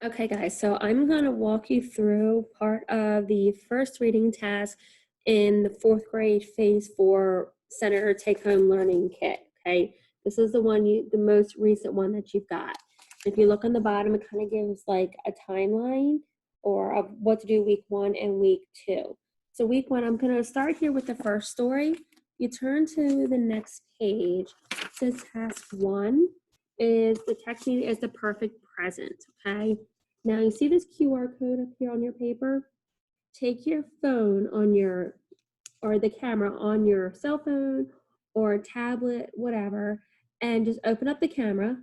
Okay, guys, so I'm going to walk you through part of the first reading task in the fourth grade phase 4 Center Take Home Learning Kit. Okay, this is the most recent one that you've got. If you look on the bottom, it kind of gives like a timeline or of what to do week 1 and week 2. So week 1, I'm going to start here with the first story. You turn to the next page. It says task 1 is the technique is the perfect present. Okay. Now you see this QR code up here on your paper? Take your phone or the camera on your cell phone or tablet, whatever, and just open up the camera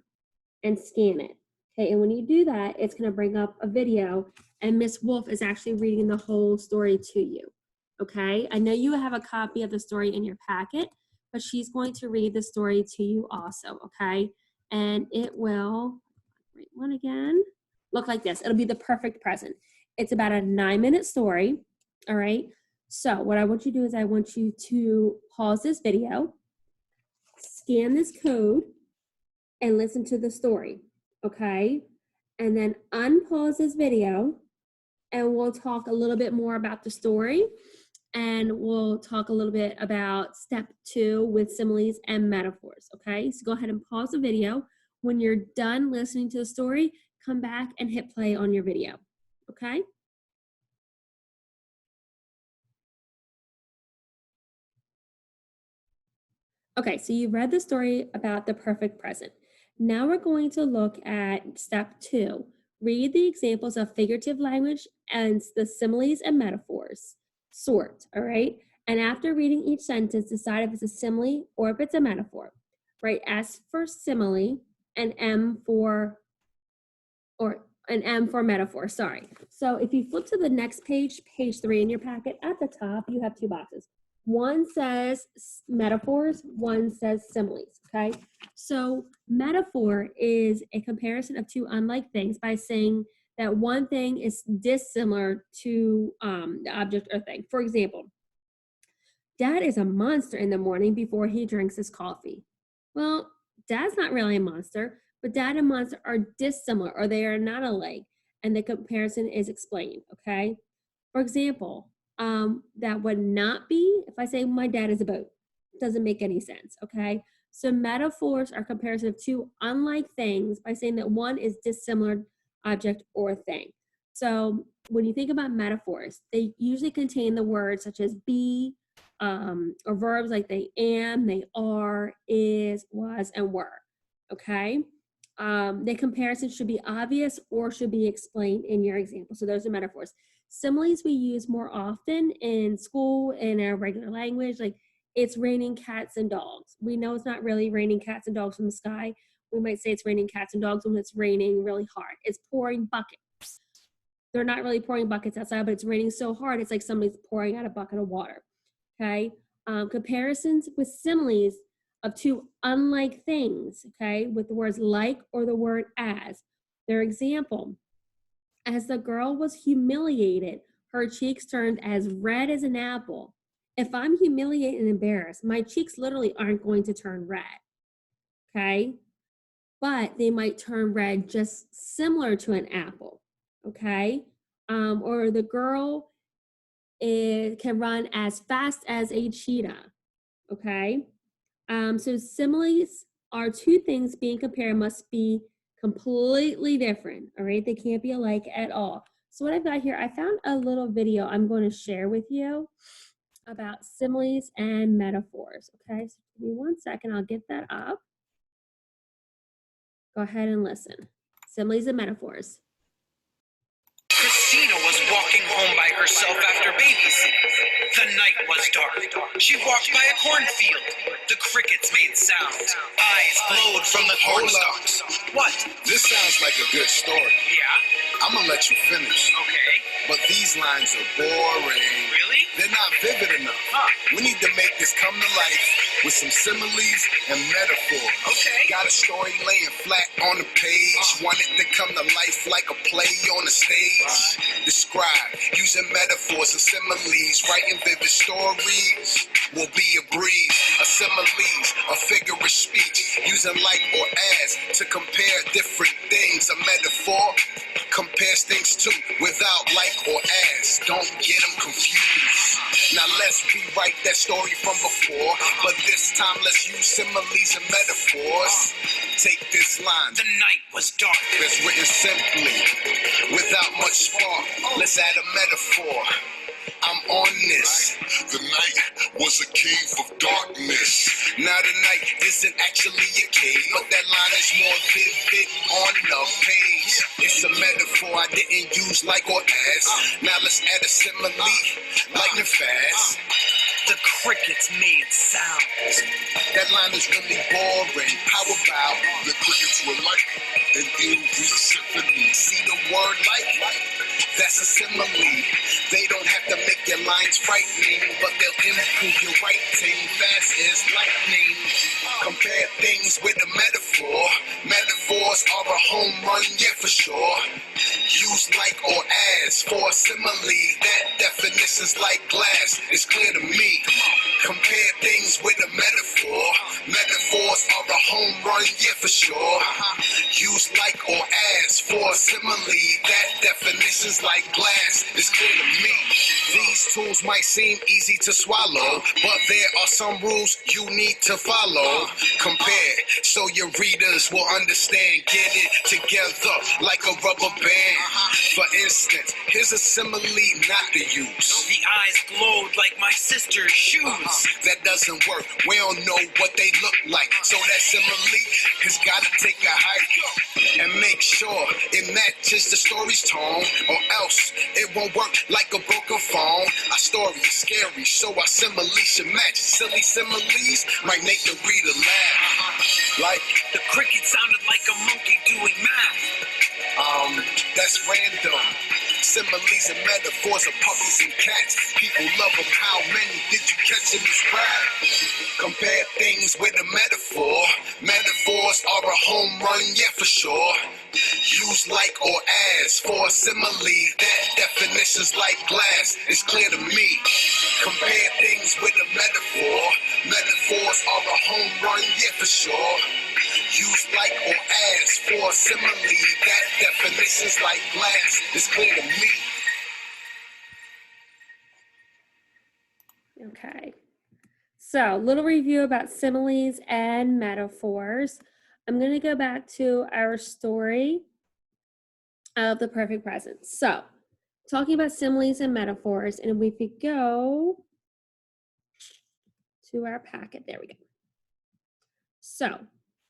and scan it. Okay, and when you do that, it's gonna bring up a video and Miss Wolf is actually reading the whole story to you. Okay, I know you have a copy of the story in your packet, but she's going to read the story to you also, okay? And it will, read one again, look like this. It'll be the perfect present. It's about a 9-minute story, all right? So what I want you to do is I want you to pause this video, scan this code, and listen to the story, okay? And then unpause this video, and we'll talk a little bit more about the story, and we'll talk a little bit about step 2 with similes and metaphors, okay? So go ahead and pause the video. When you're done listening to the story, come back and hit play on your video, okay? Okay, so you read the story about the perfect present. Now we're going to look at step 2. Read the examples of figurative language and the similes and metaphors. Sort, all right? And after reading each sentence, decide if it's a simile or if it's a metaphor. Right? S for simile and M for metaphor, sorry. So if you flip to the next page, page 3 in your packet, at the top, you have 2 boxes. One says metaphors, one says similes, okay? So metaphor is a comparison of 2 unlike things by saying that one thing is dissimilar to the object or thing. For example, Dad is a monster in the morning before he drinks his coffee. Well, Dad's not really a monster, but Dad and monster are dissimilar or they are not alike, and the comparison is explained, okay? For example, that would not be if I say my dad is a boat. It doesn't make any sense, okay? So metaphors are comparison of 2 unlike things by saying that one is dissimilar object or thing. So when you think about metaphors, they usually contain the words such as be, or verbs like they am, they are, is, was, and were, okay? The comparison should be obvious or should be explained in your example. So those are metaphors. Similes we use more often in school in our regular language, like it's raining cats and dogs. We know it's not really raining cats and dogs from the sky. We might say it's raining cats and dogs when it's raining really hard. It's pouring buckets. They're not really pouring buckets outside, but it's raining so hard, it's like somebody's pouring out a bucket of water, okay? Comparisons with similes of 2 unlike things, okay, with the words like or the word as. Their example, as the girl was humiliated, her cheeks turned as red as an apple. If I'm humiliated and embarrassed, my cheeks literally aren't going to turn red, okay? But they might turn red just similar to an apple, okay? Or the girl can run as fast as a cheetah, okay? So similes are 2 things being compared must be completely different, all right? They can't be alike at all. So what I've got here, I found a little video I'm going to share with you about similes and metaphors, okay? So give me 1 second, I'll get that up. Go ahead and listen. Similes and metaphors. Christina was walking home by herself after babysitting. The night was dark. She walked by a cornfield. The crickets made sounds. Eyes glowed from the corn stalks. What? This sounds like a good story. Yeah? I'm gonna let you finish. Okay. But these lines are boring. Really? They're not vivid enough. Huh. We need to make this come to life with some similes and metaphors. Okay. Got a story laying flat on the page. Want it to come to life like a play on the stage. Describe using metaphors and similes. Writing vivid stories will be a breeze. A similes, a figure of speech. Using like or as to compare different things. A metaphor, compare rewrite that story from before. But this time, let's use similes and metaphors. Take this line. The night was dark. That's written simply, without much spark. Let's add a metaphor. I'm on this. The night was a cave of darkness. Now the night isn't actually a cave, but that line is more vivid on the page. It's a metaphor I didn't use like or as. Now let's add a simile, lightning fast. The crickets made sounds. That line is really boring. How about the crickets were like an angry symphony? See the word like? That's a simile. They don't have to make your lines frightening, but they'll improve your writing fast as lightning. Compare things with a metaphor. Metaphors are a home run, yeah, for sure. Use like or as for a simile. That definition's like glass. It's clear to me. Compare things with a metaphor. Metaphors are a home run, yeah, for sure. Use like or as for a simile. That definition's like glass. It's clear to me. These tools might seem easy to swallow, but there are some rules you need to follow. Compare so your readers will understand. Get it together like a rubber band. For instance, here's a simile not to use. The eyes glowed like my sister's shoes. That doesn't work. We don't know what they look like. So that simile has got to take a hike and make sure it matches the story's tone, or else it won't work like a broken phone. Our story is scary, so our simile should match. Silly similes might make the reader laugh. Like, The cricket sounded like a monkey doing math. that's random. Similes and metaphors of puppies and cats. People love them. How many did you catch in this rap? Compare things with a metaphor. Metaphors are a home run, yeah, for sure. Use like or as for a simile. That definition's like glass. It's clear to me. Compare things with a metaphor. Metaphors are a home run, yeah, for sure. Use like or as for a simile. That definition's like glass. It's clear to me. Okay. So, little review about similes and metaphors. I'm going to go back to our story of the perfect present. So, talking about similes and metaphors, and if we go to our packet, there we go. So,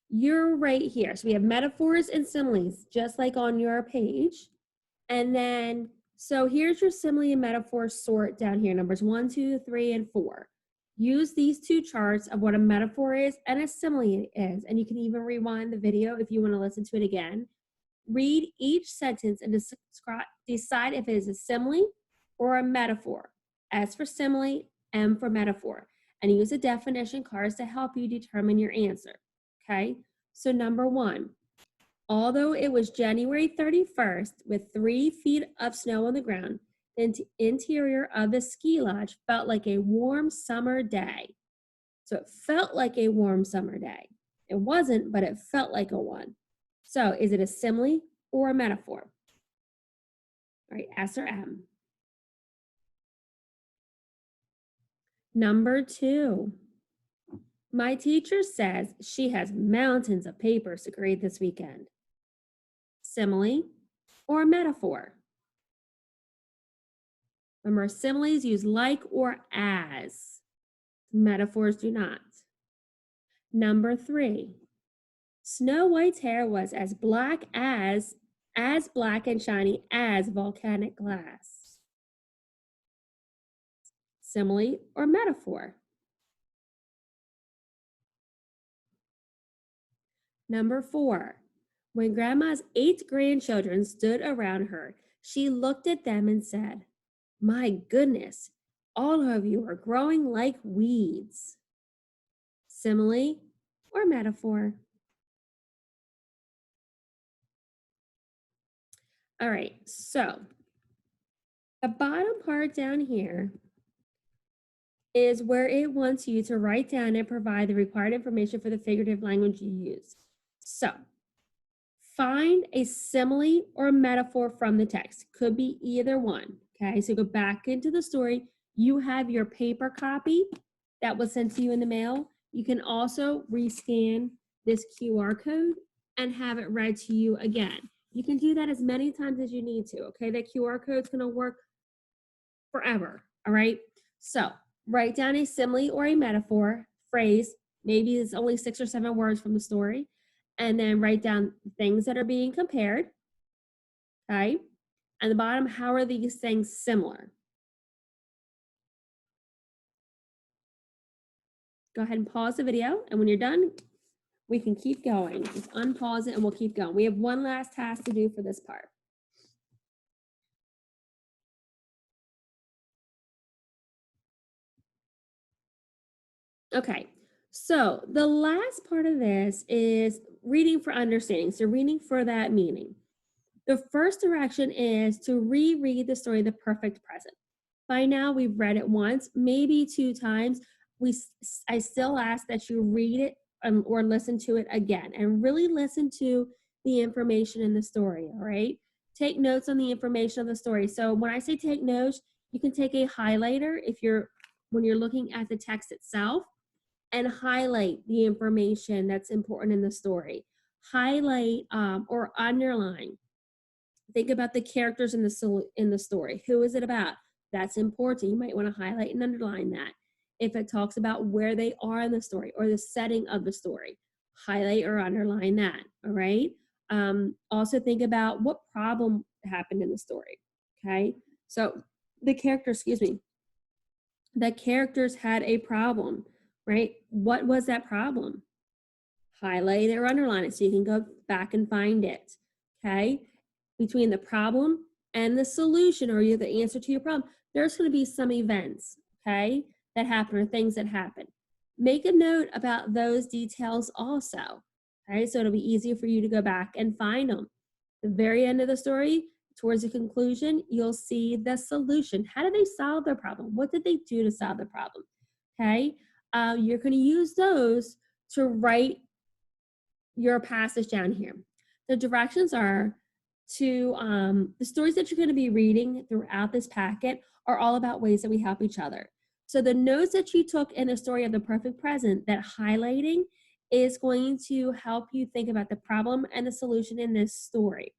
you're right here. So, we have metaphors and similes, just like on your page. And then, so here's your simile and metaphor sort down here, numbers 1, 2, 3, and 4. Use these two charts of what a metaphor is and a simile is. And you can even rewind the video if you want to listen to it again. Read each sentence and decide if it is a simile or a metaphor. S for simile, M for metaphor. And use the definition cards to help you determine your answer. Okay, so number 1. Although it was January 31st with 3 feet of snow on the ground, the interior of the ski lodge felt like a warm summer day. So it felt like a warm summer day. It wasn't, but it felt like a one. So is it a simile or a metaphor? All right, S or M. Number 2. My teacher says she has mountains of papers to grade this weekend. Simile or metaphor? Remember, similes use like or as. Metaphors do not. Number 3. Snow White's hair was as black and shiny as volcanic glass. Simile or metaphor? Number 4. When Grandma's 8 grandchildren stood around her, she looked at them and said, "My goodness, all of you are growing like weeds." Simile or metaphor? All right, so the bottom part down here is where it wants you to write down and provide the required information for the figurative language you use. So find a simile or a metaphor from the text. Could be either one. Okay, so go back into the story. You have your paper copy that was sent to you in the mail. You can also rescan this QR code and have it read to you again. You can do that as many times as you need to, okay? That QR code is going to work forever, all right? So write down a simile or a metaphor, phrase, maybe it's only 6 or 7 words from the story, and then write down things that are being compared, okay? And the bottom, how are these things similar? Go ahead and pause the video, and when you're done, we can keep going. Just unpause it and we'll keep going. We have one last task to do for this part. Okay, so the last part of this is reading for understanding. So reading for that meaning. The first direction is to reread the story, The Perfect Present. By now, we've read it once, maybe 2 times. I still ask that you read it or listen to it again and really listen to the information in the story, all right? Take notes on the information of the story. So when I say take notes, you can take a highlighter when you're looking at the text itself and highlight the information that's important in the story. Highlight or underline. Think about the characters in the story. Who is it about? That's important. You might want to highlight and underline that. If it talks about where they are in the story or the setting of the story, highlight or underline that. All right. Also think about what problem happened in the story. Okay. So the characters had a problem, right? What was that problem? Highlight it or underline it so you can go back and find it. Okay. Between the problem and the solution or the answer to your problem, there's going to be some events, okay, that happen or things that happen. Make a note about those details also, okay, so it'll be easier for you to go back and find them. The very end of the story, towards the conclusion, you'll see the solution. How did they solve their problem? What did they do to solve the problem? Okay, you're going to use those to write your passage down here. The directions are to the stories that you're going to be reading throughout this packet are all about ways that we help each other. So the notes that you took in the story of The Perfect Present, that highlighting is going to help you think about the problem and the solution in this story.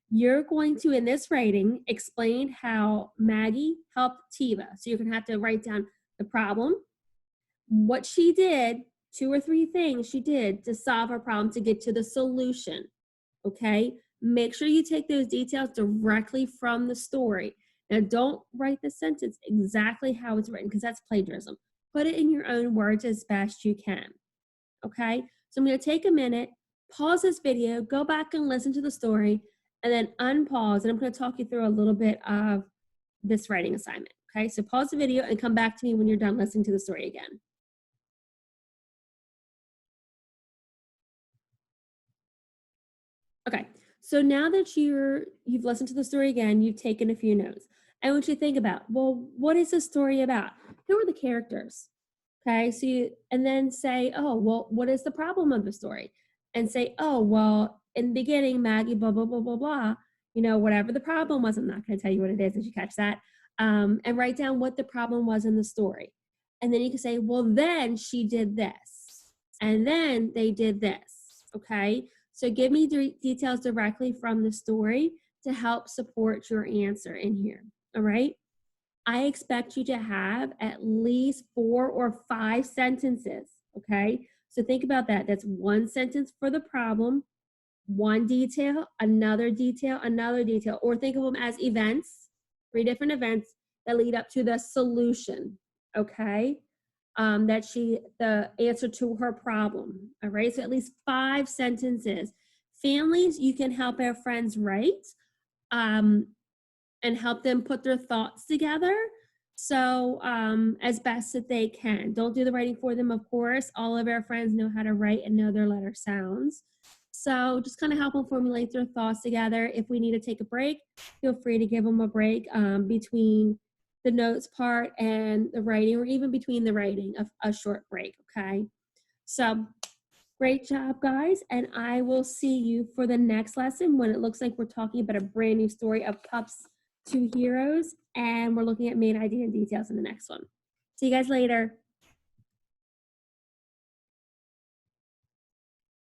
You're going to, in this writing, explain how Maggie helped Tiva. So you're going to have to write down the problem, what she did, 2 or 3 things she did to solve her problem to get to the solution. Okay? Make sure you take those details directly from the story. Now, don't write the sentence exactly how it's written because that's plagiarism. Put it in your own words as best you can. Okay? So I'm going to take a minute, pause this video, go back and listen to the story, and then unpause. And I'm going to talk you through a little bit of this writing assignment. Okay? So pause the video and come back to me when you're done listening to the story again. Okay, so now that you've listened to the story again, you've taken a few notes. I want you to think about, well, what is the story about? Who are the characters? Okay, so and then say, oh, well, what is the problem of the story? And say, oh, well, in the beginning, Maggie, blah, blah, blah, blah, blah, whatever the problem was. I'm not going to tell you what it is. Did you catch that? And write down what the problem was in the story. And then you can say, well, then she did this. And then they did this. Okay, so give me details directly from the story to help support your answer in here. All right. I expect you to have at least 4 or 5 sentences, okay? So think about that. That's 1 sentence for the problem, 1 detail, another detail, another detail, or think of them as events, 3 different events that lead up to the solution, okay? The answer to her problem, all right? So at least 5 sentences. Families, you can help our friends write. And help them put their thoughts together so as best that they can. Don't do the writing for them, of course. All of our friends know how to write and know their letter sounds. So just kind of help them formulate their thoughts together. If we need to take a break, feel free to give them a break between the notes part and the writing, or even between the writing, a short break, okay? So great job, guys, and I will see you for the next lesson when it looks like we're talking about a brand new story of Pups two heroes, and we're looking at main idea and details in the next one. See you guys later.